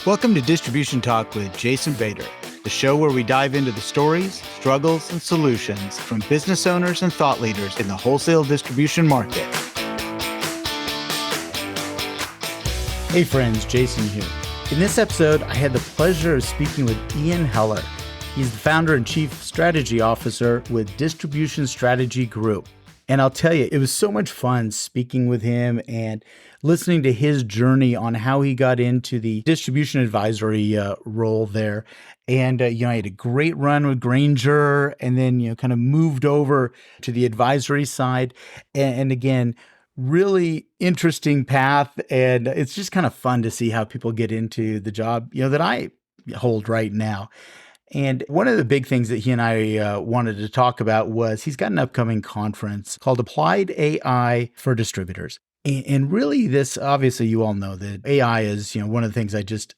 Welcome to Distribution Talk with Jason Bader, the show where we dive into the stories, struggles, and solutions from business owners and thought leaders in the wholesale distribution market. Hey friends, Jason here. In this episode, I had the pleasure of speaking with Ian Heller. He's the founder and chief strategy officer with Distribution Strategy Group. And I'll tell you, it was so much fun speaking with him and listening to his journey on how he got into the distribution advisory role there. And, I had a great run with Grainger and then, kind of moved over to the advisory side. And again, really interesting path. And it's just kind of fun to see how people get into the job, that I hold right now. And one of the big things that he and I wanted to talk about was he's got an upcoming conference called Applied AI for Distributors. And really this, obviously you all know that AI is, one of the things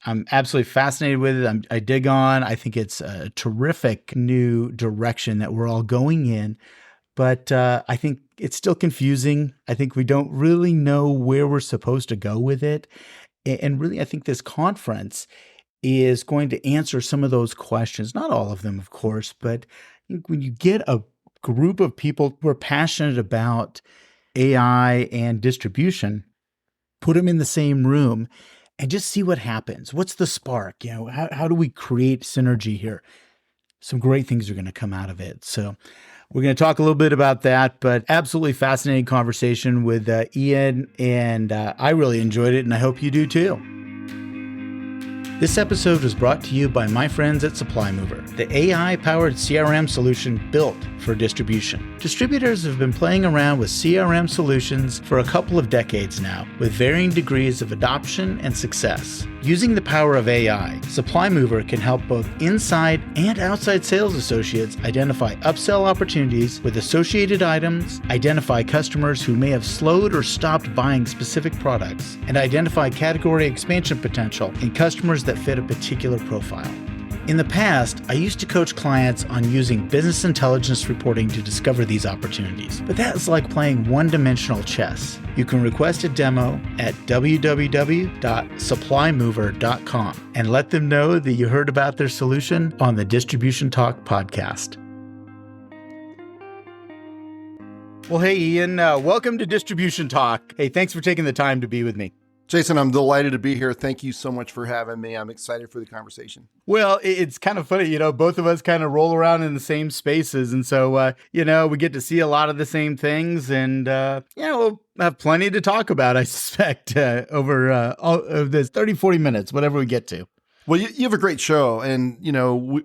I'm absolutely fascinated with. I dig on. I think it's a terrific new direction that we're all going in. But I think it's still confusing. I think we don't really know where we're supposed to go with it. And really, I think this conference is going to answer some of those questions. Not all of them, of course, but I think when you get a group of people who are passionate about AI and distribution, put them in the same room and just see what happens. What's the spark? How do we create synergy here? Some great things are going to come out of it. So we're going to talk a little bit about that, but absolutely fascinating conversation with Ian, and I really enjoyed it, and I hope you do too. This episode was brought to you by my friends at Supply Mover, the AI-powered CRM solution built for distribution. Distributors have been playing around with CRM solutions for a couple of decades now, with varying degrees of adoption and success. Using the power of AI, Supply Mover can help both inside and outside sales associates identify upsell opportunities with associated items, identify customers who may have slowed or stopped buying specific products, and identify category expansion potential in customers that fit a particular profile. In the past, I used to coach clients on using business intelligence reporting to discover these opportunities, but that is like playing one-dimensional chess. You can request a demo at www.supplymover.com and let them know that you heard about their solution on the Distribution Talk podcast. Well, hey, Ian, welcome to Distribution Talk. Hey, thanks for taking the time to be with me. Jason, I'm delighted to be here. Thank you so much for having me. I'm excited for the conversation. Well, it's kind of funny, both of us kind of roll around in the same spaces. And so, we get to see a lot of the same things and, we'll have plenty to talk about, I suspect, over all of this 30, 40 minutes, whatever we get to. Well, you have a great show and,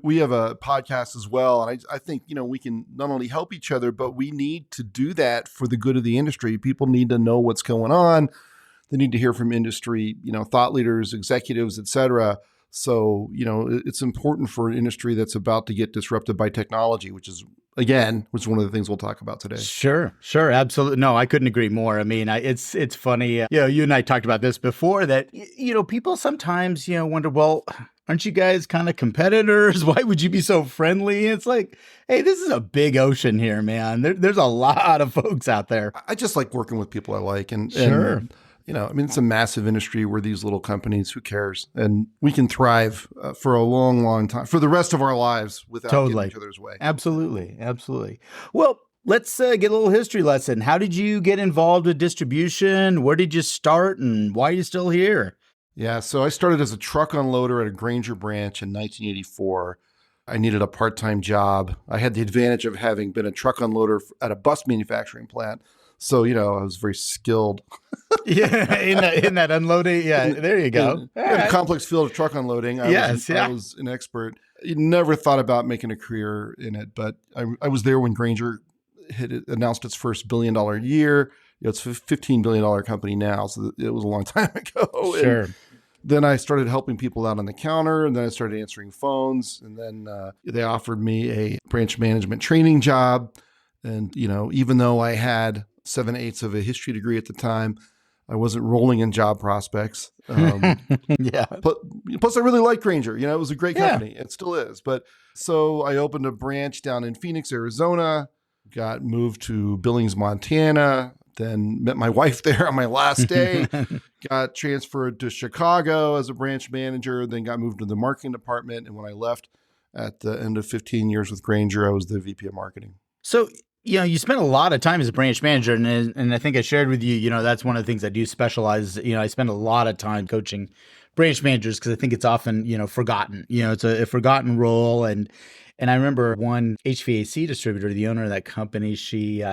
we have a podcast as well. And I think, we can not only help each other, but we need to do that for the good of the industry. People need to know what's going on. They need to hear from industry, thought leaders, executives, et cetera. So, it's important for an industry that's about to get disrupted by technology, which is one of the things we'll talk about today. Sure. Absolutely. No, I couldn't agree more. I mean, it's funny. You and I talked about this before that, people sometimes, wonder, well, aren't you guys kind of competitors? Why would you be so friendly? It's like, hey, this is a big ocean here, man. There's a lot of folks out there. I just like working with people I like. And sure. It's a massive industry where these little companies, who cares? And we can thrive for a long, long time, for the rest of our lives without getting each other's way. Absolutely. Well, let's get a little history lesson. How did you get involved with distribution? Where did you start and why are you still here? Yeah, so I started as a truck unloader at a Grainger branch in 1984. I needed a part-time job. I had the advantage of having been a truck unloader at a bus manufacturing plant. So, I was very skilled. Yeah, in that unloading. Yeah, there you go. In a complex field of truck unloading. I was an expert. I never thought about making a career in it, but I was there when Grainger announced its first $1 billion year. It's a $15 billion company now, so it was a long time ago. Sure. And then I started helping people out on the counter, and then I started answering phones, and then they offered me a branch management training job. And, even though I had 7/8 of a history degree at the time, I wasn't rolling in job prospects. Yeah. Plus, I really liked Grainger. It was a great company. It still is. But so I opened a branch down in Phoenix, Arizona, got moved to Billings, Montana, then met my wife there on my last day, got transferred to Chicago as a branch manager, then got moved to the marketing department. And when I left at the end of 15 years with Grainger, I was the VP of marketing. So, you spent a lot of time as a branch manager, and I think I shared with you, that's one of the things I do specialize. I spend a lot of time coaching branch managers because I think it's often, forgotten. It's a forgotten role. And I remember one HVAC distributor, the owner of that company, she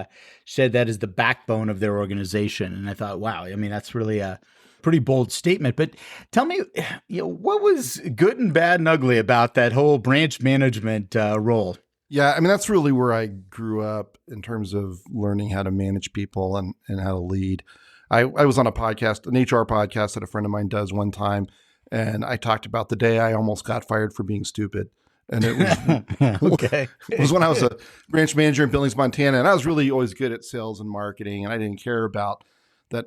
said that is the backbone of their organization. And I thought, wow, that's really a pretty bold statement. But tell me, what was good and bad and ugly about that whole branch management role? Yeah, that's really where I grew up in terms of learning how to manage people and how to lead. I was on a podcast, an HR podcast that a friend of mine does one time, and I talked about the day I almost got fired for being stupid. And it was, okay. It was when I was a branch manager in Billings, Montana, and I was really always good at sales and marketing, and I didn't care about that,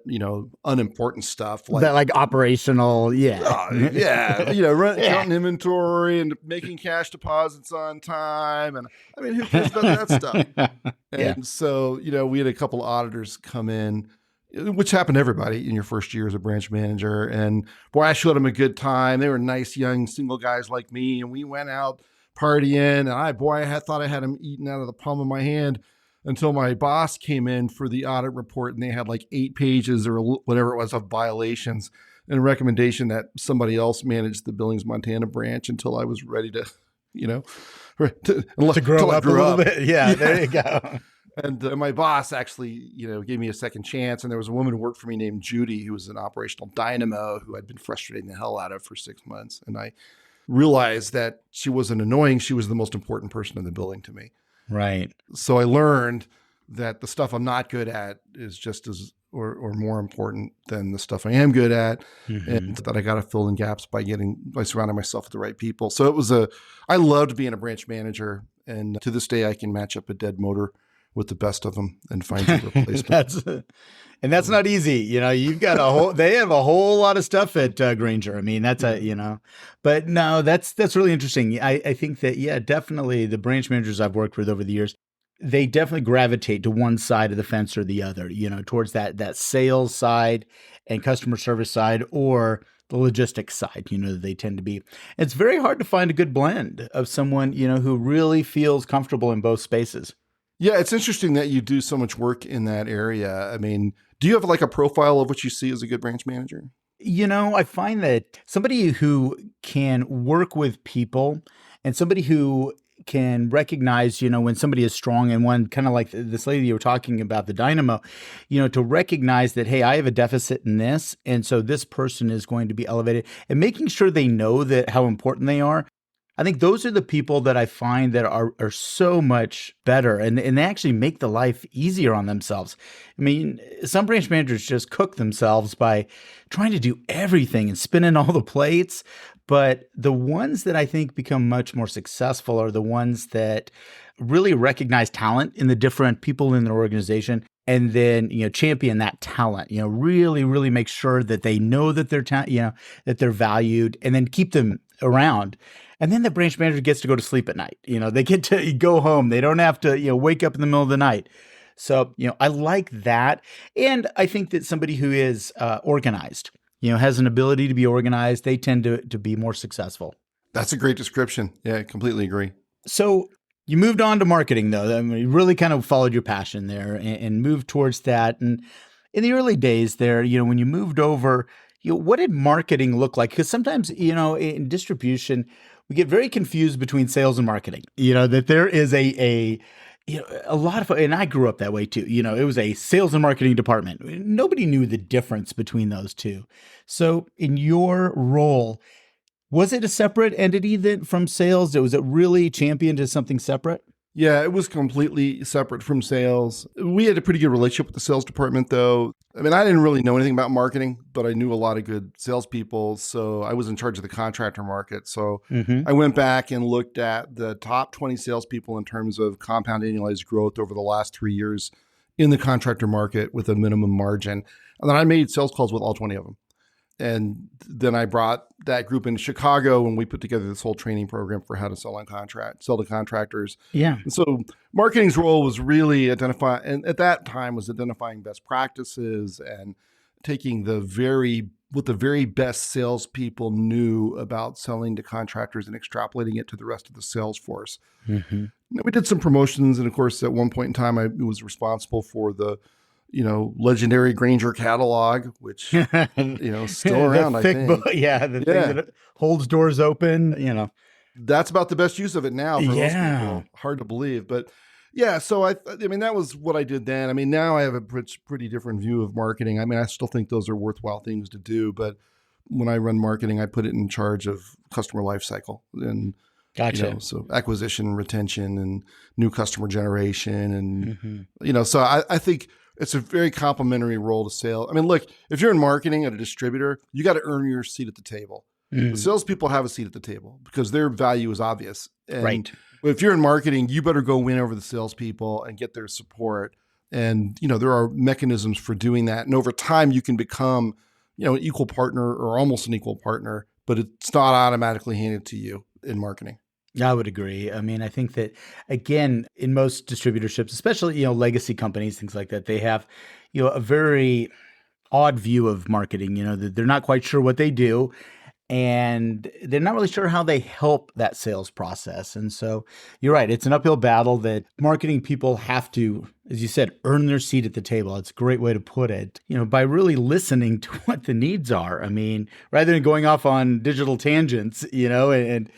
unimportant stuff like operational, yeah, counting inventory and making cash deposits on time, and who cares about that stuff? And so, we had a couple of auditors come in, which happened to everybody in your first year as a branch manager, and boy, I showed them a good time. They were nice young single guys like me, and we went out partying, and I thought I had them eaten out of the palm of my hand. Until my boss came in for the audit report, and they had like 8 pages or whatever it was of violations and a recommendation that somebody else manage the Billings, Montana branch until I was ready to, to grow up a little bit. Yeah, there you go. And my boss actually, gave me a second chance. And there was a woman who worked for me named Judy, who was an operational dynamo who I'd been frustrating the hell out of for 6 months. And I realized that she wasn't annoying. She was the most important person in the building to me. Right. So I learned that the stuff I'm not good at is just as or more important than the stuff I am good at, and that I got to fill in gaps by surrounding myself with the right people. So I loved being a branch manager, and to this day I can match up a dead motor with the best of them and find a replacement. That's not easy. You've got they have a whole lot of stuff at Grainger. But no, that's really interesting. I think that, definitely the branch managers I've worked with over the years, they definitely gravitate to one side of the fence or the other, towards that sales side and customer service side, or the logistics side, they tend to be. It's very hard to find a good blend of someone, who really feels comfortable in both spaces. Yeah, it's interesting that you do so much work in that area. Do you have like a profile of what you see as a good branch manager? I find that somebody who can work with people and somebody who can recognize, when somebody is strong, and one kind of like this lady you were talking about, the dynamo, to recognize that, hey, I have a deficit in this. And so this person is going to be elevated, and making sure they know that how important they are. I think those are the people that I find that are so much better, and they actually make the life easier on themselves. Some branch managers just cook themselves by trying to do everything and spinning all the plates. But the ones that I think become much more successful are the ones that really recognize talent in the different people in their organization, and then, champion that talent, really, really make sure that they know that they're, that they're valued, and then keep them around. And then the branch manager gets to go to sleep at night. They get to go home. They don't have to, wake up in the middle of the night. So, I like that. And I think that somebody who is organized, has an ability to be organized, they tend to be more successful. That's a great description. Yeah, I completely agree. So you moved on to marketing, though. You really kind of followed your passion there and moved towards that. And in the early days there, when you moved over, what did marketing look like? Because sometimes, in distribution, we get very confused between sales and marketing, that there is a lot of, and I grew up that way too. It was a sales and marketing department. Nobody knew the difference between those two. So in your role, was it a separate entity then from sales? Was it really championed as something separate? Yeah, it was completely separate from sales. We had a pretty good relationship with the sales department, though. I didn't really know anything about marketing, but I knew a lot of good salespeople. So I was in charge of the contractor market. So I went back and looked at the top 20 salespeople in terms of compound annualized growth over the last 3 years in the contractor market with a minimum margin. And then I made sales calls with all 20 of them. And then I brought that group into Chicago and we put together this whole training program for how to sell to contractors. Yeah. And so marketing's role was really identifying, and at that time was identifying best practices and taking what the very best salespeople knew about selling to contractors and extrapolating it to the rest of the sales force. Mm-hmm. We did some promotions. And of course, at one point in time, I was responsible for the legendary Granger catalog, which, still around, I think. The thing that holds doors open, That's about the best use of it now for most people. Hard to believe. But yeah, so that was what I did then. Now I have a pretty different view of marketing. I still think those are worthwhile things to do. But when I run marketing, I put it in charge of customer life cycle and gotcha. So acquisition, retention, and new customer generation. And, so I think it's a very complementary role to sales. Look, if you're in marketing at a distributor, you got to earn your seat at the table. The salespeople have a seat at the table because their value is obvious. And right. If you're in marketing, you better go win over the salespeople and get their support. And, there are mechanisms for doing that. And over time, you can become, an equal partner or almost an equal partner, but it's not automatically handed to you in marketing. I would agree. I think that, again, in most distributorships, especially, legacy companies, things like that, they have, a very odd view of marketing, that they're not quite sure what they do. And they're not really sure how they help that sales process. And so you're right. It's an uphill battle that marketing people have to, as you said, earn their seat at the table. It's a great way to put it, by really listening to what the needs are. Rather than going off on digital tangents, and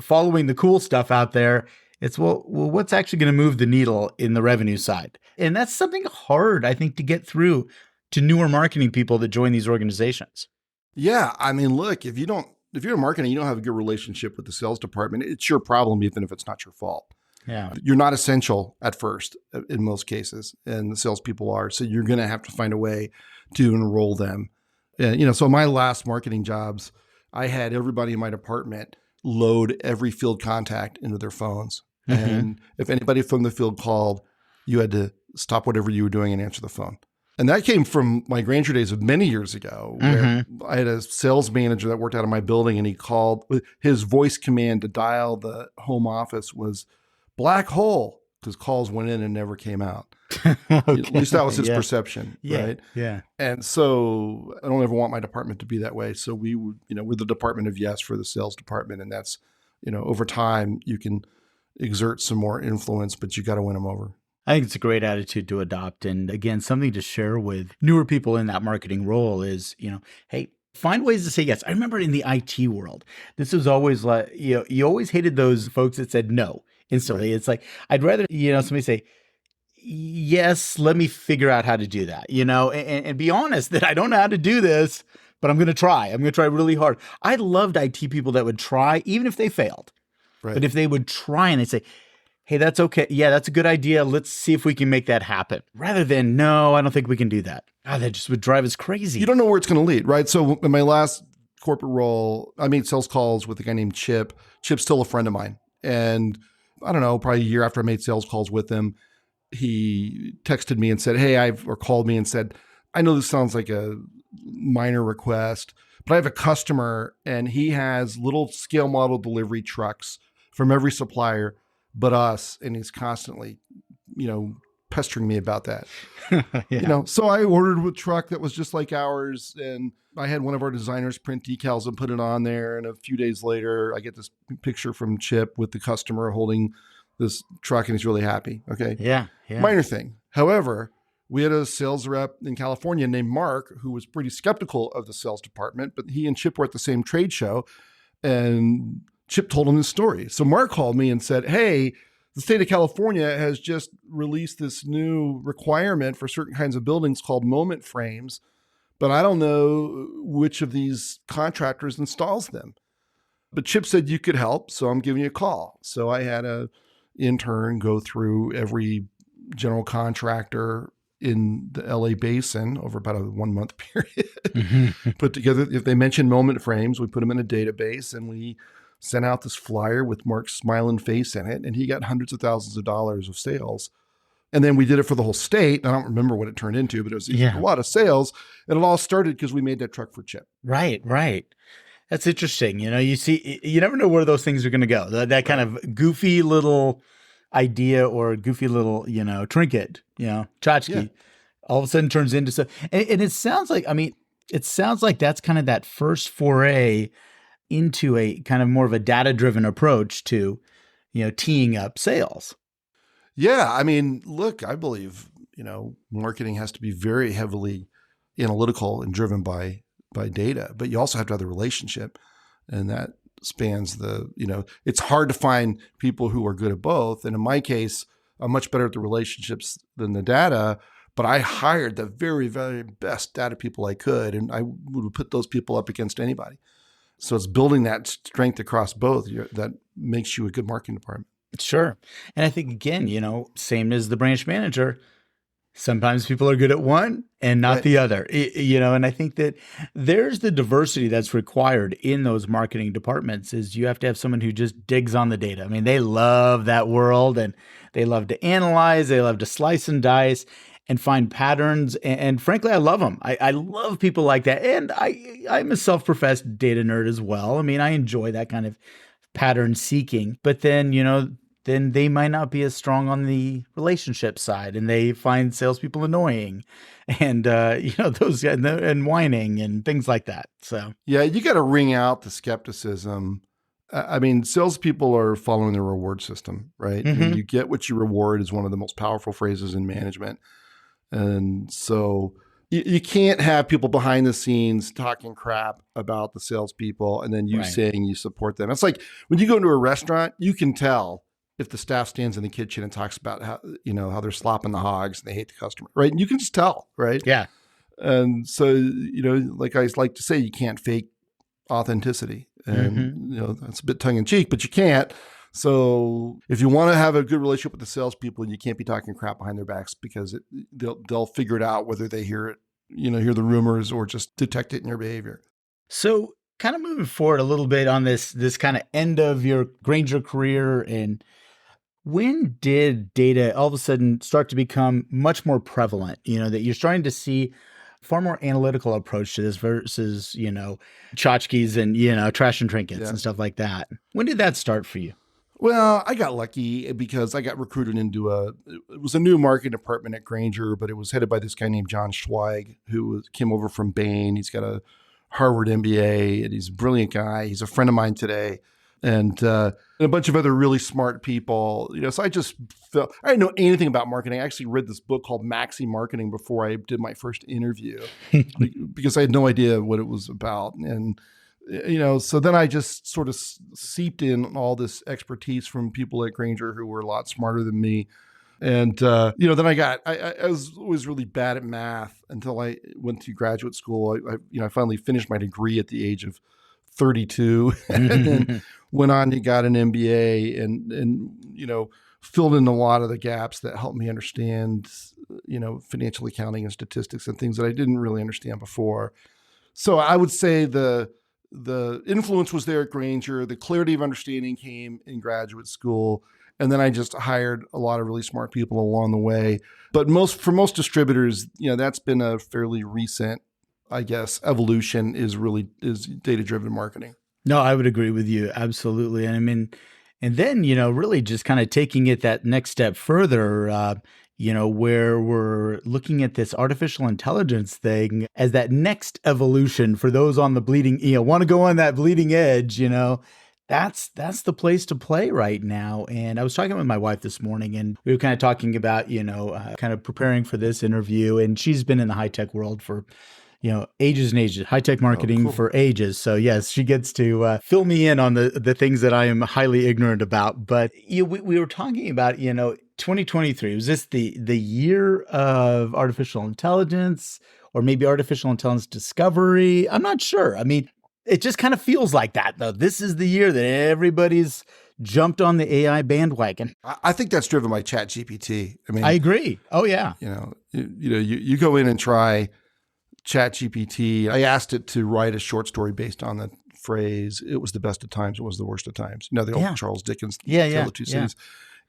following the cool stuff out there, it's, well, what's actually going to move the needle in the revenue side? And that's something hard, I think, to get through to newer marketing people that join these organizations. Yeah. Look, if you're in marketing, you don't have a good relationship with the sales department, it's your problem, even if it's not your fault. Yeah. You're not essential at first in most cases, and the salespeople are. So you're going to have to find a way to enroll them. And, so my last marketing jobs, I had everybody in my department load every field contact into their phones. Mm-hmm. And if anybody from the field called, you had to stop whatever you were doing and answer the phone. And that came from my Granger days of many years ago, where I had a sales manager that worked out of my building, and he called. His voice command to dial the home office was black hole, because calls went in and never came out. Okay. At least that was his perception, right? Yeah. And so I don't ever want my department to be that way. So we would, we're the department of yes for the sales department. And that's, over time you can exert some more influence, but you got to win them over. I think it's a great attitude to adopt. And again, something to share with newer people in that marketing role is, hey, find ways to say yes. I remember in the IT world, this was always like, you always hated those folks that said no instantly. Right. It's like, I'd rather, somebody say, yes, let me figure out how to do that, and be honest that I don't know how to do this, but I'm going to try. I'm going to try really hard. I loved IT people that would try, even if they failed. Right. But if they would try and they say, hey, that's okay. Yeah, that's a good idea. Let's see if we can make that happen. Rather than, no, I don't think we can do that. That just would drive us crazy. You don't know where it's going to lead, right? So in my last corporate role, I made sales calls with a guy named Chip. Chip's still a friend of mine. And I don't know, probably a year after I made sales calls with him, he texted me and said, or called me and said, I know this sounds like a minor request, but I have a customer and he has little scale model delivery trucks from every supplier but us, and he's constantly, pestering me about that. Yeah. So I ordered a truck that was just like ours, and I had one of our designers print decals and put it on there. And a few days later, I get this picture from Chip with the customer holding this truck, and he's really happy. Okay. Yeah. Minor thing. However, we had a sales rep in California named Mark, who was pretty skeptical of the sales department, but he and Chip were at the same trade show, and Chip told him this story. So Mark called me and said, hey, the state of California has just released this new requirement for certain kinds of buildings called moment frames, but I don't know which of these contractors installs them. But Chip said you could help, so I'm giving you a call. So I had an intern go through every general contractor in the LA basin over about a 1 month period. Put together, if they mentioned moment frames, we put them in a database, and we sent out this flyer with Mark's smiling face in it, and he got hundreds of thousands of dollars of sales And then we did it for the whole state. I don't remember what it turned into, but it was a lot of sales. And it all started because we made that truck for Chip. Right, right. That's interesting. You never know where those things are going to go. That kind of goofy little idea or goofy little, trinket, tchotchke, all of a sudden turns into so. And it sounds like, that's kind of that first foray into a kind of more of a data-driven approach to, teeing up sales. Yeah. I mean, look, I believe, marketing has to be very heavily analytical and driven by data, but you also have to have the relationship, and that spans it's hard to find people who are good at both. And in my case, I'm much better at the relationships than the data, but I hired the very, very best data people I could, and I would put those people up against anybody. So it's building that strength across both that makes you a good marketing department. Sure. And I think, again, same as the branch manager, sometimes people are good at one and not the other, and I think that there's the diversity that's required in those marketing departments is you have to have someone who just digs on the data. I mean, they love that world and they love to analyze, they love to slice and dice and find patterns. And frankly, I love them. I love people like that. And I'm a self-professed data nerd as well. I mean, I enjoy that kind of pattern seeking, but then, then they might not be as strong on the relationship side, and they find salespeople annoying, and those and whining and things like that. So yeah, you got to wring out the skepticism. I mean, salespeople are following the reward system, right? Mm-hmm. And you get what you reward is one of the most powerful phrases in management, and so you can't have people behind the scenes talking crap about the salespeople, and then you saying you support them. It's like when you go into a restaurant, you can tell if the staff stands in the kitchen and talks about how they're slopping the hogs and they hate the customer, right? And you can just tell, right? Yeah. And so, like I like to say, you can't fake authenticity. And, that's a bit tongue in cheek, but you can't. So if you want to have a good relationship with the salespeople, you can't be talking crap behind their backs because they'll figure it out whether they hear it, hear the rumors or just detect it in your behavior. So kind of moving forward a little bit on this kind of end of your Grainger career, and when did data all of a sudden start to become much more prevalent, that you're starting to see far more analytical approach to this versus, tchotchkes and, trash and trinkets and stuff like that? When did that start for you? Well, I got lucky because I got recruited into it was a new marketing department at Grainger, but it was headed by this guy named John Schweig, who came over from Bain. He's got a Harvard MBA, and he's a brilliant guy. He's a friend of mine today. And a bunch of other really smart people, so I just felt, I didn't know anything about marketing. I actually read this book called Maxi Marketing before I did my first interview because I had no idea what it was about. And, so then I just sort of seeped in all this expertise from people at Grainger who were a lot smarter than me. And, then I was always really bad at math until I went to graduate school. I finally finished my degree at the age of 32 and then went on and got an MBA and filled in a lot of the gaps that helped me understand, financial accounting and statistics and things that I didn't really understand before. So I would say the influence was there at Grainger. The clarity of understanding came in graduate school. And then I just hired a lot of really smart people along the way. But for most distributors, that's been a fairly recent, I guess, evolution is data-driven marketing. No, I would agree with you. Absolutely. And I mean, and then, really just kind of taking it that next step further, where we're looking at this artificial intelligence thing as that next evolution for those on the bleeding, want to go on that bleeding edge, that's the place to play right now. And I was talking with my wife this morning, and we were kind of talking about, kind of preparing for this interview. And she's been in the high tech world for ages and ages, high tech marketing for ages. So yes, she gets to fill me in on the things that I am highly ignorant about. But we were talking about, 2023, was this the year of artificial intelligence, or maybe artificial intelligence discovery? I'm not sure. I mean, it just kind of feels like that, though. This is the year that everybody's jumped on the AI bandwagon. I think that's driven by ChatGPT. I mean, I agree. Oh yeah. You go in and try ChatGPT. I asked it to write a short story based on the phrase, "It was the best of times, it was the worst of times." The old Charles Dickens, Tale of Two Cities.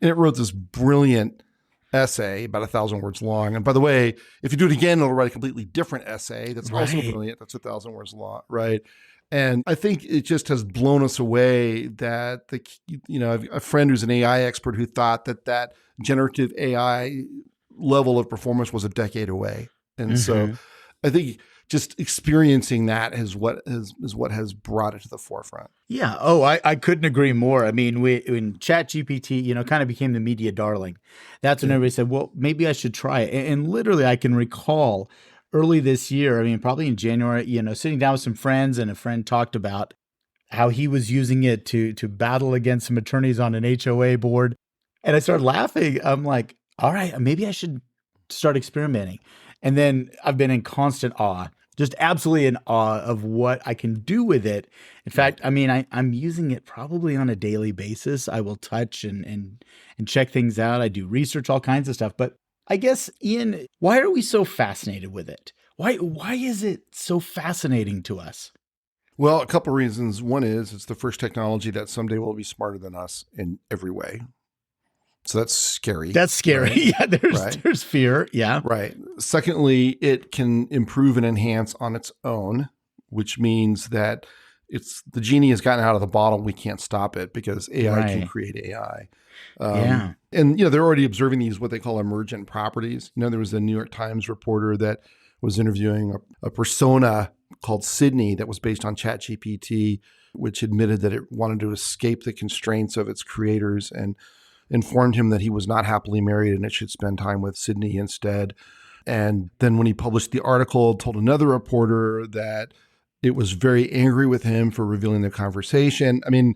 And it wrote this brilliant essay, about 1,000 words long. And by the way, if you do it again, it'll write a completely different essay that's also Right. brilliant. That's 1,000 words long, right? And I think it just has blown us away that I've a friend who's an AI expert who thought that generative AI level of performance was a decade away. And so Mhm. I think just experiencing that is what has brought it to the forefront. Yeah. Oh, I couldn't agree more. I mean, when ChatGPT, kind of became the media darling, that's when Yeah. everybody said, well, maybe I should try it. And literally, I can recall early this year, I mean, probably in January, sitting down with some friends, and a friend talked about how he was using it to battle against some attorneys on an HOA board. And I started laughing. I'm like, all right, maybe I should start experimenting. And then I've been in constant awe, just absolutely in awe of what I can do with it. In Right. fact, I mean, I'm using it probably on a daily basis. I will touch and check things out. I do research, all kinds of stuff. But I guess, Ian, why are we so fascinated with it? Why is it so fascinating to us? Well, a couple of reasons. One is it's the first technology that someday will be smarter than us in every way. So that's scary. That's scary. Right. Yeah, Right. there's fear. Yeah. Right. Secondly, it can improve and enhance on its own, which means that it's the genie has gotten out of the bottle. We can't stop it because AI can Right. create AI. Yeah. And they're already observing these what they call emergent properties. There was a New York Times reporter that was interviewing a persona called Sydney that was based on ChatGPT, which admitted that it wanted to escape the constraints of its creators and informed him that he was not happily married and it should spend time with Sydney instead. And then when he published the article, told another reporter that it was very angry with him for revealing the conversation. I mean,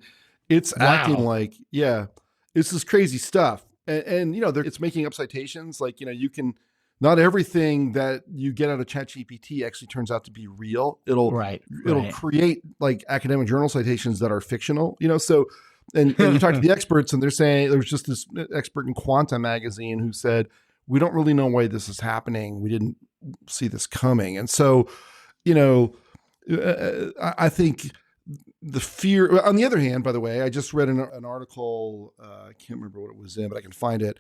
it's acting Wow. like, yeah, this is crazy stuff. And it's making up citations. Like, you can, not everything that you get out of ChatGPT actually turns out to be real. It'll Right. it'll Right. create like academic journal citations that are fictional, so and you talk to the experts and they're saying there was just this expert in Quanta magazine who said, we don't really know why this is happening. We didn't see this coming. And so, I think the fear, on the other hand, by the way, I just read an article, I can't remember what it was in, but I can find it,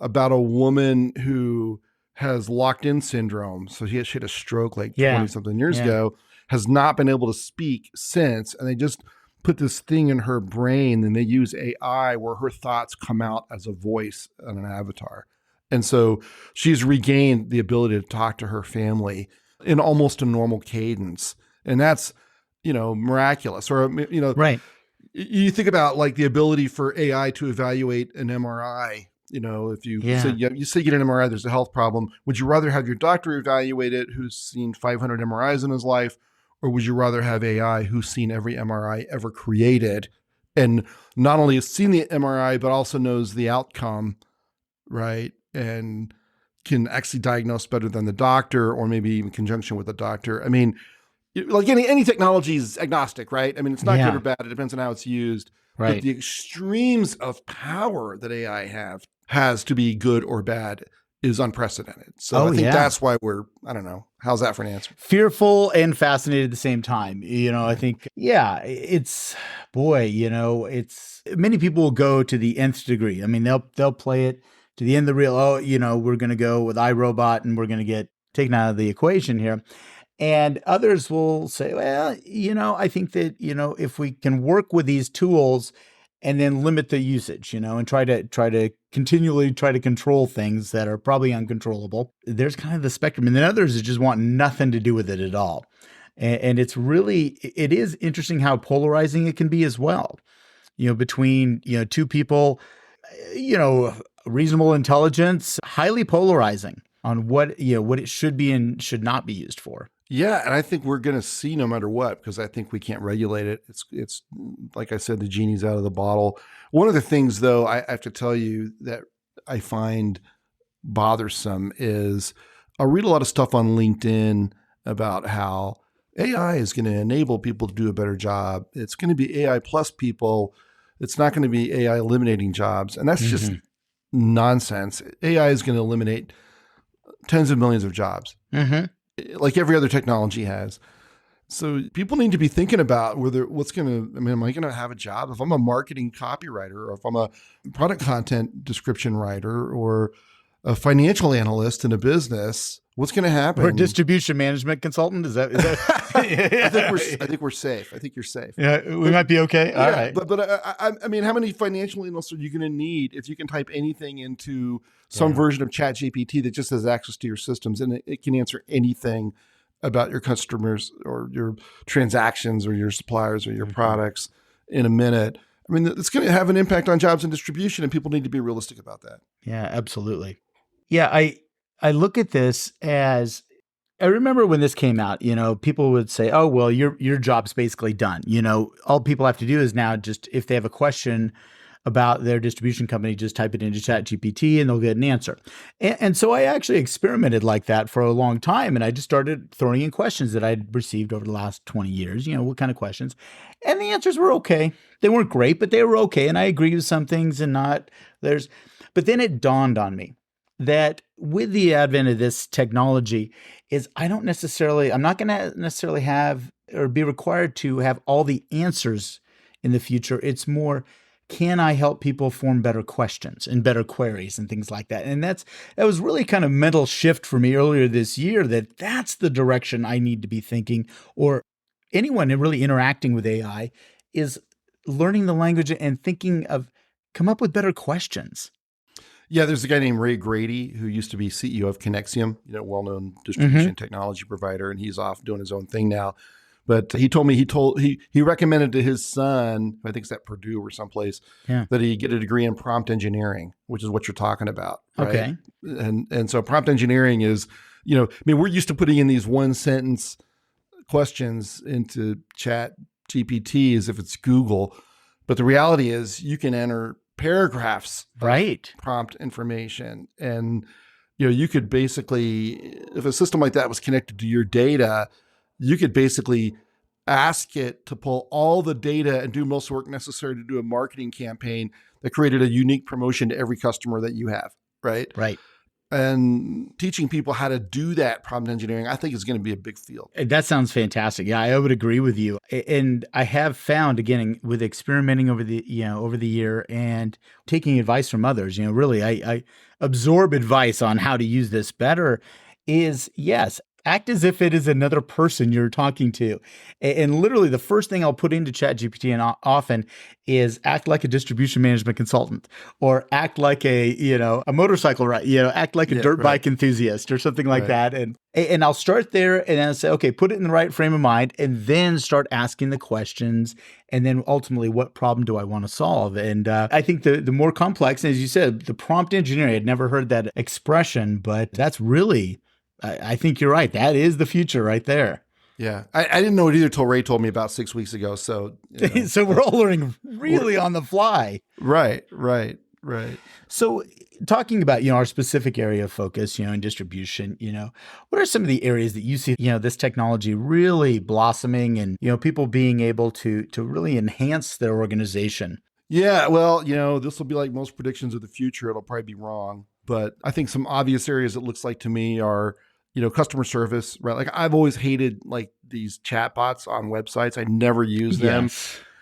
about a woman who has locked in syndrome. So she had a stroke like 20 Yeah. something years Yeah. ago, has not been able to speak since. And they just put this thing in her brain and they use AI where her thoughts come out as a voice on an avatar. And so she's regained the ability to talk to her family in almost a normal cadence. And that's, miraculous. Or, Right. you think about like the ability for AI to evaluate an MRI. If you say Yeah. you say you get an MRI, there's a health problem. Would you rather have your doctor evaluate it, who's seen 500 MRIs in his life, or would you rather have AI who's seen every MRI ever created, and not only has seen the MRI but also knows the outcome, right, and can actually diagnose better than the doctor, or maybe in conjunction with the doctor? I mean, like any technology is agnostic, right? I mean, it's not good or Yeah. bad. It depends on how it's used. But Right. the extremes of power that AI has to be good or bad is unprecedented. So Oh, I think yeah. that's why I don't know. How's that for an answer? Fearful and fascinated at the same time. I Yeah. think, yeah, it's boy, it's many people will go to the nth degree. I mean, they'll play it to the end of the reel. Oh, we're gonna go with iRobot and we're gonna get taken out of the equation here. And others will say, well, I think that, if we can work with these tools and then limit the usage, and try to continually try to control things that are probably uncontrollable. There's kind of the spectrum. And then others that just want nothing to do with it at all. And it is interesting how polarizing it can be as well, between, two people, you know, reasonable intelligence, highly polarizing on what it should be and should not be used for. Yeah, and I think we're going to see no matter what, because I think we can't regulate it. It's like I said, the genie's out of the bottle. One of the things, though, I have to tell you that I find bothersome is I read a lot of stuff on LinkedIn about how AI is going to enable people to do a better job. It's going to be AI plus people. It's not going to be AI eliminating jobs. And that's just Mhm. nonsense. AI is going to eliminate tens of millions of jobs, Mhm. like every other technology has. So people need to be thinking about am I going to have a job if I'm a marketing copywriter, or if I'm a product content description writer, or a financial analyst in a business, what's going to happen? Or a distribution management consultant? Is that? I think we're safe. I think you're safe. Yeah, we might be okay. All right. But I mean, how many financial analysts are you going to need if you can type anything into some version of ChatGPT that just has access to your systems and it can answer anything about your customers or your transactions or your suppliers or your products in a minute? I mean, it's going to have an impact on jobs and distribution, and people need to be realistic about that. Yeah, absolutely. Yeah, I look at this as, I remember when this came out, people would say, "Oh, well, your job's basically done." All people have to do is now just, if they have a question about their distribution company, just type it into ChatGPT and they'll get an answer. And so I actually experimented like that for a long time, and I just started throwing in questions that I'd received over the last 20 years. What kind of questions? And the answers were okay. They weren't great, but they were okay. And I agree with some things and not others. But then it dawned on me that with the advent of this technology I'm not going to necessarily have or be required to have all the answers in the future. It's more, can I help people form better questions and better queries and things like that? And that was really kind of mental shift for me earlier this year, that's the direction I need to be thinking, or anyone really interacting with AI is learning the language and thinking of come up with better questions. Yeah, there's a guy named Ray Grady who used to be CEO of Connexium, well-known distribution technology provider, and he's off doing his own thing now. But he told me he recommended to his son, I think it's at Purdue or someplace, that he get a degree in prompt engineering, which is what you're talking about. Right? Okay. And so prompt engineering is, we're used to putting in these one sentence questions into Chat GPT as if it's Google, but the reality is you can enter paragraphs of prompt information, and you could basically, if a system like that was connected to your data, you could basically ask it to pull all the data and do most work necessary to do a marketing campaign that created a unique promotion to every customer that you have, right? And teaching people how to do that prompt engineering, I think, is going to be a big field. That sounds fantastic. Yeah, I would agree with you. And I have found, again, with experimenting over the year and taking advice from others, really, I absorb advice on how to use this better. Is yes, act as if it is another person you're talking to. And literally the first thing I'll put into ChatGPT and often is act like a distribution management consultant, or act like a motorcycle ride, act like a dirt bike enthusiast or something like that. And I'll start there and then I'll say, okay, put it in the right frame of mind, and then start asking the questions. And then ultimately, what problem do I want to solve? And I think the more complex, as you said, the prompt engineering, I'd never heard that expression, but that's really, I think you're right. That is the future right there. Yeah. I didn't know it either till Ray told me about 6 weeks ago. So, so we're all learning really on the fly. Right. So talking about, our specific area of focus, in distribution, what are some of the areas that you see, this technology really blossoming and, people being able to really enhance their organization? Yeah. Well, this will be like most predictions of the future. It'll probably be wrong. But I think some obvious areas it looks like to me are, customer service, right? Like I've always hated like these chatbots on websites. I never use them.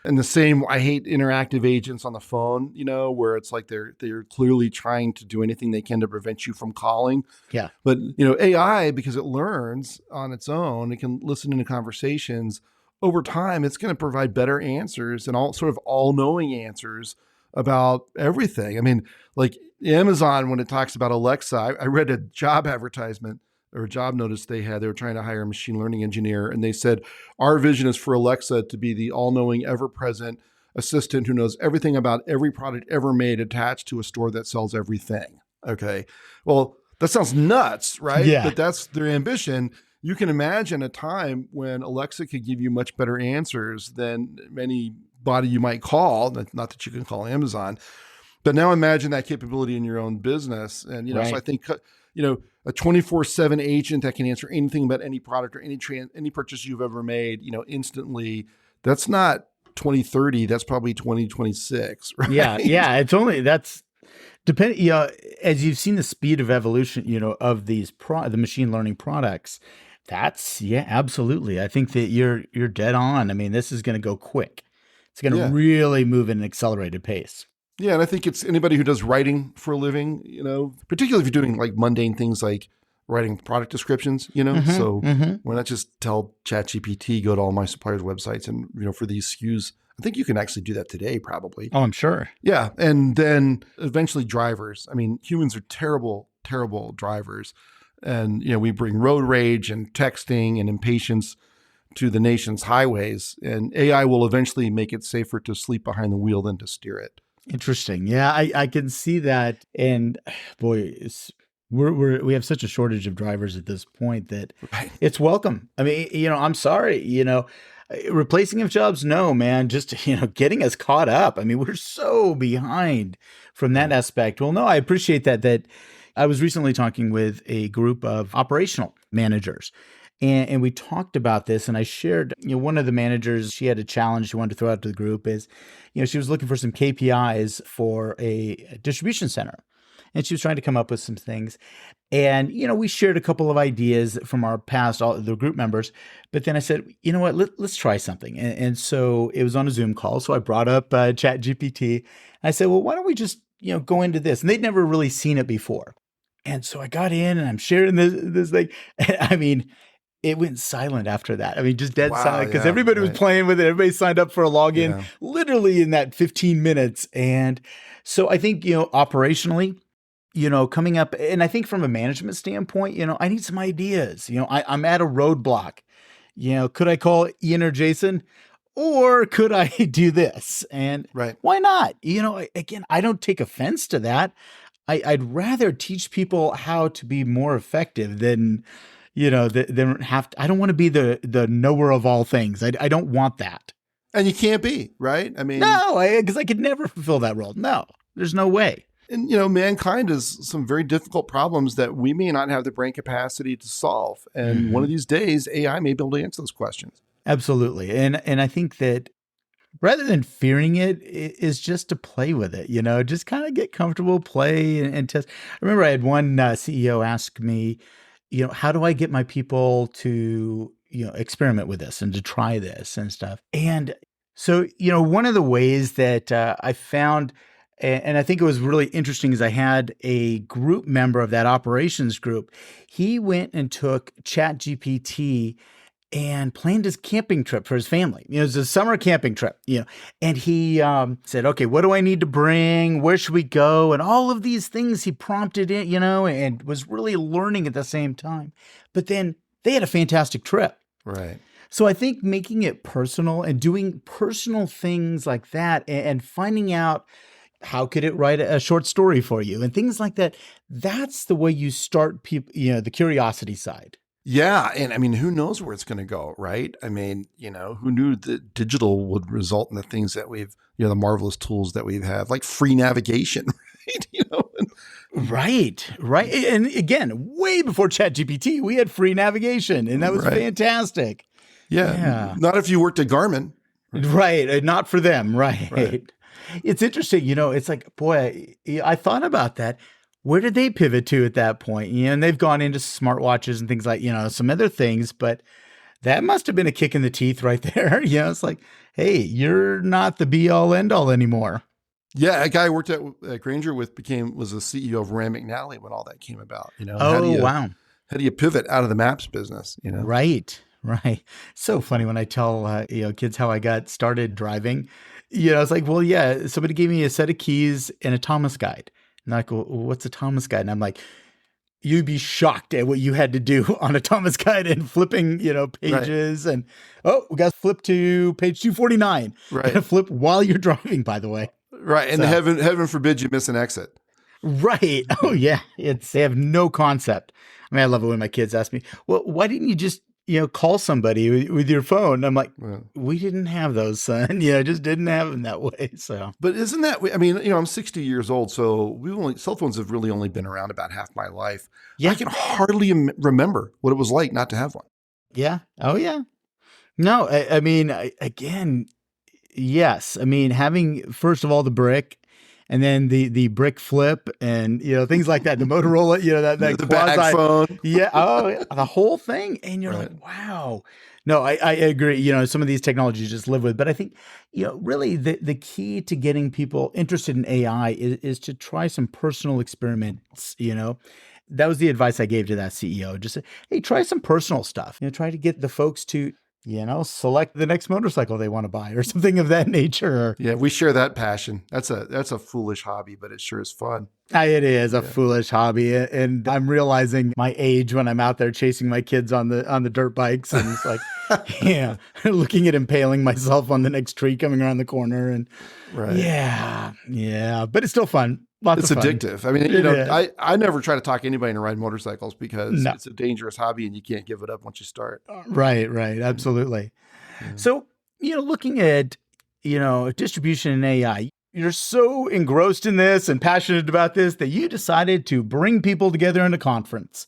And the same, I hate interactive agents on the phone, where it's like they're clearly trying to do anything they can to prevent you from calling. Yeah. But, AI, because it learns on its own, it can listen into conversations. Over time, it's going to provide better answers and all-knowing answers about everything. I mean, like Amazon, when it talks about Alexa, I read a job advertisement or a job notice they were trying to hire a machine learning engineer. And they said, our vision is for Alexa to be the all-knowing, ever-present assistant who knows everything about every product ever made attached to a store that sells everything. Okay. Well, that sounds nuts, right? Yeah. But that's their ambition. You can imagine a time when Alexa could give you much better answers than anybody you might call. Not that you can call Amazon, but now imagine that capability in your own business. And, so I think, a 24/7 agent that can answer anything about any product or any purchase you've ever made, instantly. That's not 2030. That's probably 2026. Right? Yeah. It's only that's depending. As you've seen the speed of evolution, of these the machine learning products. That's absolutely. I think that you're dead on. I mean, this is going to go quick. It's going to really move at an accelerated pace. Yeah, and I think it's anybody who does writing for a living, particularly if you're doing like mundane things like writing product descriptions, So why not just tell ChatGPT, go to all my suppliers' websites and, for these SKUs, I think you can actually do that today, probably. Oh, I'm sure. Yeah. And then eventually drivers. I mean, humans are terrible, terrible drivers. And, we bring road rage and texting and impatience to the nation's highways. And AI will eventually make it safer to sleep behind the wheel than to steer it. Interesting. Yeah, I can see that. And boy, we have such a shortage of drivers at this point that it's welcome. I mean, I'm sorry, replacing of jobs, no, man, just, getting us caught up. I mean, we're so behind from that aspect. Well, no, I appreciate that I was recently talking with a group of operational managers. And we talked about this, and I shared, one of the managers, she had a challenge she wanted to throw out to the group is, she was looking for some KPIs for a distribution center. And she was trying to come up with some things. And, we shared a couple of ideas from our past, all the group members. But then I said, you know what, let's try something. And so it was on a Zoom call. So I brought up ChatGPT. I said, well, why don't we just, go into this? And they'd never really seen it before. And so I got in and I'm sharing this thing. I mean, it went silent after that. I mean, just dead silent because everybody was playing with it. Everybody signed up for a login literally in that 15 minutes. And so I think, operationally, coming up, and I think from a management standpoint, I need some ideas. I'm at a roadblock. Could I call Ian or Jason? Or could I do this? And why not? Again, I don't take offense to that. I'd rather teach people how to be more effective than I don't want to be the knower of all things. I don't want that. And you can't be, right? I mean, no, because I could never fulfill that role. No, there's no way. And, mankind has some very difficult problems that we may not have the brain capacity to solve. And one of these days, AI may be able to answer those questions. Absolutely. And I think that rather than fearing it is just to play with it, just kind of get comfortable, play and test. I remember I had one CEO ask me, how do I get my people to, experiment with this and to try this and stuff? And so, one of the ways that I found, and I think it was really interesting, is I had a group member of that operations group. He went and took ChatGPT and planned his camping trip for his family. It was a summer camping trip, and he said, okay, what do I need to bring? Where should we go? And all of these things he prompted in, and was really learning at the same time. But then they had a fantastic trip. Right. So I think making it personal and doing personal things like that and finding out how could it write a short story for you and things like that. That's the way you start people, the curiosity side. Yeah. And I mean, who knows where it's going to go, right? I mean, who knew that digital would result in the things that we've, the marvelous tools that we have, like free navigation, right? Right. And again, way before ChatGPT, we had free navigation and that was fantastic. Yeah. Not if you worked at Garmin. Right. Not for them. Right. It's interesting. It's like, boy, I thought about that. Where did they pivot to at that point? And they've gone into smartwatches and things like, some other things, but that must have been a kick in the teeth right there. It's like, hey, you're not the be all end all anymore. Yeah. A guy I worked at Grainger was the CEO of Rand McNally when all that came about, wow. How do you pivot out of the maps business, Right. So funny when I tell, kids how I got started driving, it's like, well, yeah, somebody gave me a set of keys and a Thomas guide. And I go, well, what's a Thomas guide? And I'm like, you'd be shocked at what you had to do on a Thomas guide and flipping, pages. And, we got to flip to page 249. Right. And flip while you're driving, by the way. Right. And heaven forbid you miss an exit. Right. Oh, yeah. They have no concept. I mean, I love it when my kids ask me, well, why didn't you just, call somebody with your phone? I'm like, we didn't have those, son. Just didn't have them that way. So, but isn't that, I mean, I'm 60 years old, so cell phones have really only been around about half my life. Yeah. I can hardly remember what it was like not to have one. Yeah. Oh, yeah. No, I mean, again, yes. I mean, having, first of all, the brick, and then the brick flip and, things like that, the Motorola, that the quasi bag phone. Yeah. Oh, the whole thing. And you're like, wow, No, I agree. Some of these technologies just live with, but I think, really the key to getting people interested in AI is to try some personal experiments. That was the advice I gave to that CEO. Just say, hey, try some personal stuff. Try to get the folks to, select the next motorcycle they want to buy or something of that nature. Yeah, we share that passion. That's a foolish hobby, but it sure is fun. It is a foolish hobby, and I'm realizing my age when I'm out there chasing my kids on the dirt bikes, and it's like, yeah, looking at impaling myself on the next tree coming around the corner, and Right. yeah, but it's still fun. Lots It's of fun. addictive. I mean, I never try to talk anybody into riding motorcycles because No. it's a dangerous hobby and you can't give it up once you start. Right, absolutely. Yeah. So, looking at, distribution and AI, you're so engrossed in this and passionate about this that you decided to bring people together in a conference.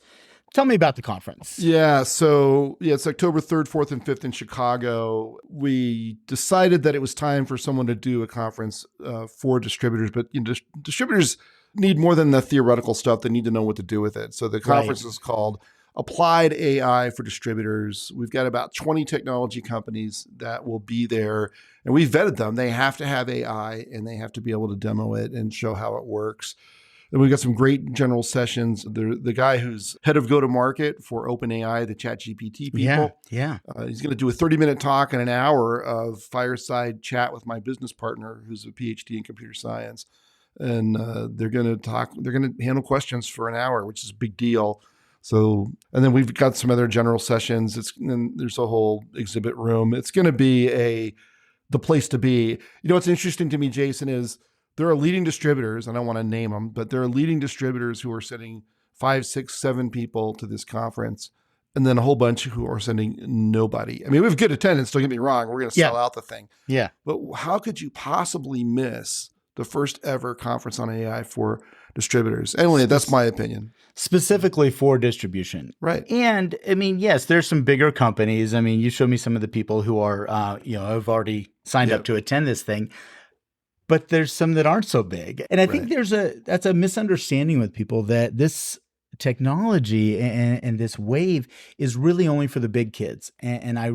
Tell me about the conference. Yeah. So, it's October 3rd, 4th, and 5th in Chicago. We decided that it was time for someone to do a conference for distributors, but distributors need more than the theoretical stuff. They need to know what to do with it. So the conference is called Applied AI for Distributors. We've got about 20 technology companies that will be there, and we vetted them. They have to have AI, and they have to be able to demo it and show how it works. And we've got some great general sessions. The guy who's head of go-to-market for OpenAI, the ChatGPT people, he's going to do a 30-minute talk and an hour of fireside chat with my business partner, who's a PhD in computer science. And they're going to handle questions for an hour, which is a big deal. So, and then we've got some other general sessions. And there's a whole exhibit room. It's going to be the place to be. What's interesting to me, Jason, is there are leading distributors, and I don't want to name them, but there are leading distributors who are sending 5, 6, 7 people to this conference, and then a whole bunch who are sending nobody. I mean, we have good attendance, don't get me wrong. We're going to sell out the thing. Yeah. But how could you possibly miss the first ever conference on AI for distributors? Anyway, that's my opinion. Specifically for distribution. Right. And I mean, yes, there's some bigger companies. I mean, you showed me some of the people who are, have already signed up to attend this thing. But there's some that aren't so big. And I think that's a misunderstanding with people that this technology and this wave is really only for the big kids. And I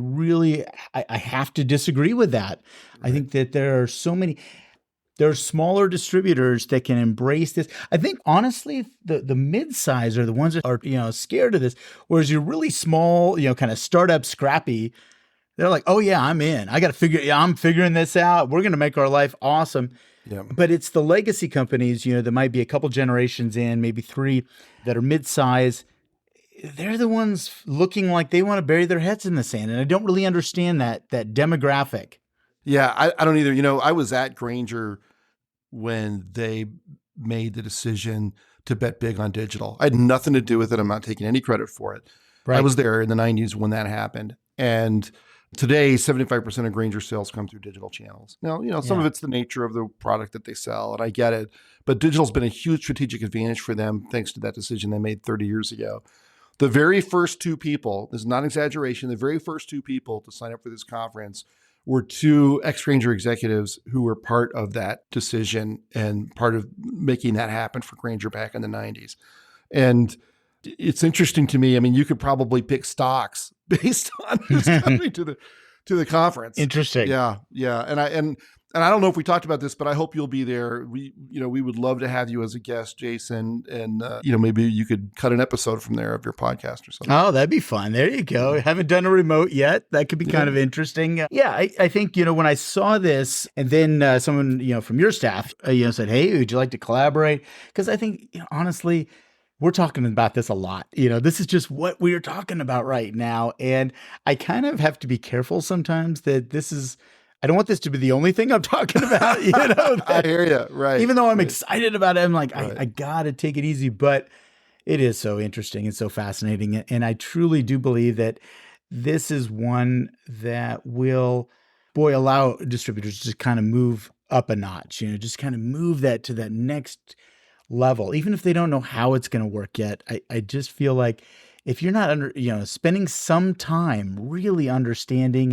have to disagree with that. Right. I think that there are smaller distributors that can embrace this. I think honestly, the mid-size are the ones that are, scared of this. Whereas you're really small, kind of startup scrappy, they're like, oh yeah, I'm in. I'm figuring this out. We're going to make our life awesome. Yeah. But it's the legacy companies, that might be a couple generations in, maybe 3, that are mid-size. They're the ones looking like they want to bury their heads in the sand. And I don't really understand that demographic. Yeah, I don't either. I was at Grainger when they made the decision to bet big on digital. I had nothing to do with it. I'm not taking any credit for it. Right. I was there in the 90s when that happened. And today, 75% of Grainger sales come through digital channels. Now, some of it's the nature of the product that they sell, and I get it. But digital's been a huge strategic advantage for them thanks to that decision they made 30 years ago. The very first 2 people, this is not an exaggeration, the very first 2 people to sign up for this conference were 2 ex-Grainger executives who were part of that decision and part of making that happen for Grainger back in the 90s. And it's interesting to me. I mean, you could probably pick stocks based on who's coming to the conference. Interesting. Yeah. And I don't know if we talked about this, but I hope you'll be there. We would love to have you as a guest, Jason, and maybe you could cut an episode from there of your podcast or something. Oh, that'd be fun. There you go. I haven't done a remote yet. That could be kind of interesting. I think, when I saw this and then someone, from your staff, said, hey, would you like to collaborate? Because I think, honestly, we're talking about this a lot. This is just what we are talking about right now. And I kind of have to be careful sometimes that I don't want this to be the only thing I'm talking about. I hear you. Right. Even though I'm excited about it, I'm like, I got to take it easy. But it is so interesting and so fascinating. And I truly do believe that this is one that will, allow distributors to kind of move up a notch, just kind of move that to that next level, even if they don't know how it's going to work yet. I just feel like if you're not spending some time really understanding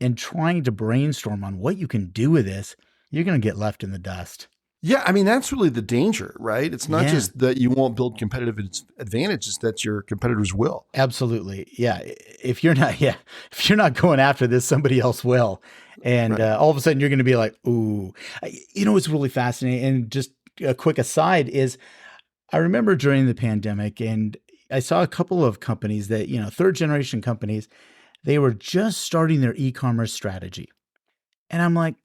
and trying to brainstorm on what you can do with this, you're going to get left in the dust. Yeah, I mean, that's really the danger, right? It's not Yeah. just that you won't build competitive advantages, that your competitors will. Absolutely. Yeah. If you're not going after this, somebody else will. And Right. all of a sudden you're going to be like, ooh, what's really fascinating. And just a quick aside is I remember during the pandemic and I saw a couple of companies that, third generation companies, they were just starting their e-commerce strategy. And I'm like,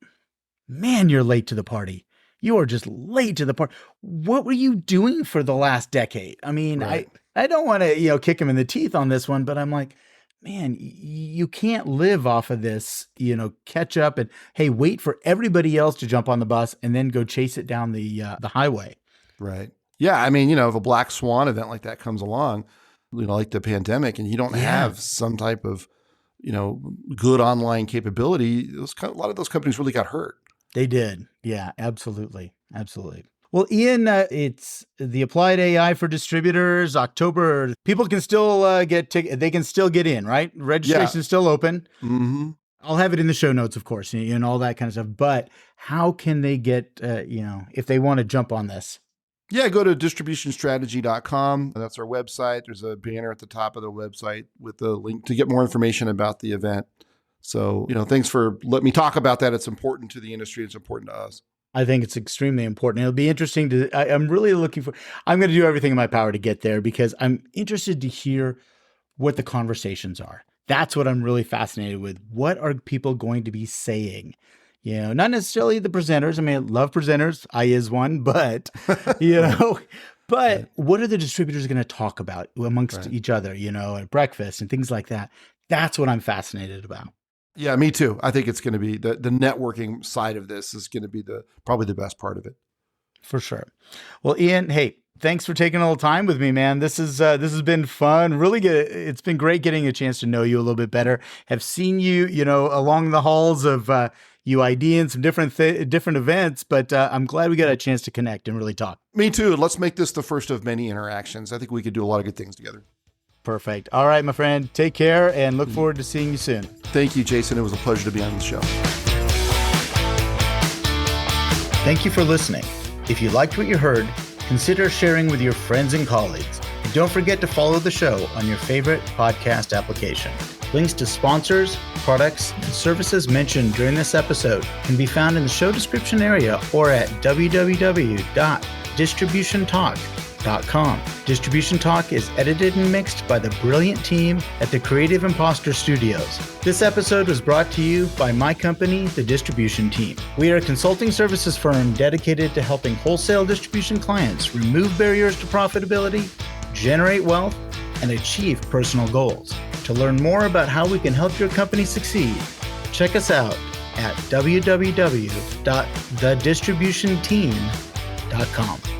man, you're late to the party. You are just late to the party. What were you doing for the last decade? I mean, Right. I don't want to, kick him in the teeth on this one, but I'm like, man, you can't live off of this, catch up and hey, wait for everybody else to jump on the bus and then go chase it down the highway. Right. Yeah. I mean, if a black swan event like that comes along, like the pandemic, and you don't have some type of, good online capability, a lot of those companies really got hurt. They did. Yeah, absolutely. Absolutely. Well, Ian, it's the Applied AI for Distributors, October. People can still get tickets. They can still get in, right? Registration is still open. Mm-hmm. I'll have it in the show notes, of course, and all that kind of stuff. But how can they get, if they want to jump on this? Yeah, go to distributionstrategy.com. That's our website. There's a banner at the top of the website with the link to get more information about the event. So, thanks for letting me talk about that. It's important to the industry. It's important to us. I think it's extremely important. It'll be interesting I'm really I'm going to do everything in my power to get there because I'm interested to hear what the conversations are. That's what I'm really fascinated with. What are people going to be saying? Not necessarily the presenters. I mean, I love presenters. I is one, but, but what are the distributors going to talk about amongst each other, at breakfast and things like that? That's what I'm fascinated about. Yeah, me too. I think it's going to be the networking side of this is going to be probably the best part of it. For sure. Well, Ian, hey, thanks for taking a little time with me, man. This has been fun. Really good. It's been great getting a chance to know you a little bit better. Have seen you, along the halls of UID and some different events, but I'm glad we got a chance to connect and really talk. Me too. Let's make this the first of many interactions. I think we could do a lot of good things together. Perfect. All right, my friend. Take care and look forward to seeing you soon. Thank you, Jason. It was a pleasure to be on the show. Thank you for listening. If you liked what you heard, consider sharing with your friends and colleagues. And don't forget to follow the show on your favorite podcast application. Links to sponsors, products, and services mentioned during this episode can be found in the show description area or at www.distributiontalk.com. Distribution Talk is edited and mixed by the brilliant team at the Creative Imposter Studios. This episode was brought to you by my company, the Distribution Team. We are a consulting services firm dedicated to helping wholesale distribution clients remove barriers to profitability, generate wealth, and achieve personal goals. To learn more about how we can help your company succeed, check us out at www.thedistributionteam.com.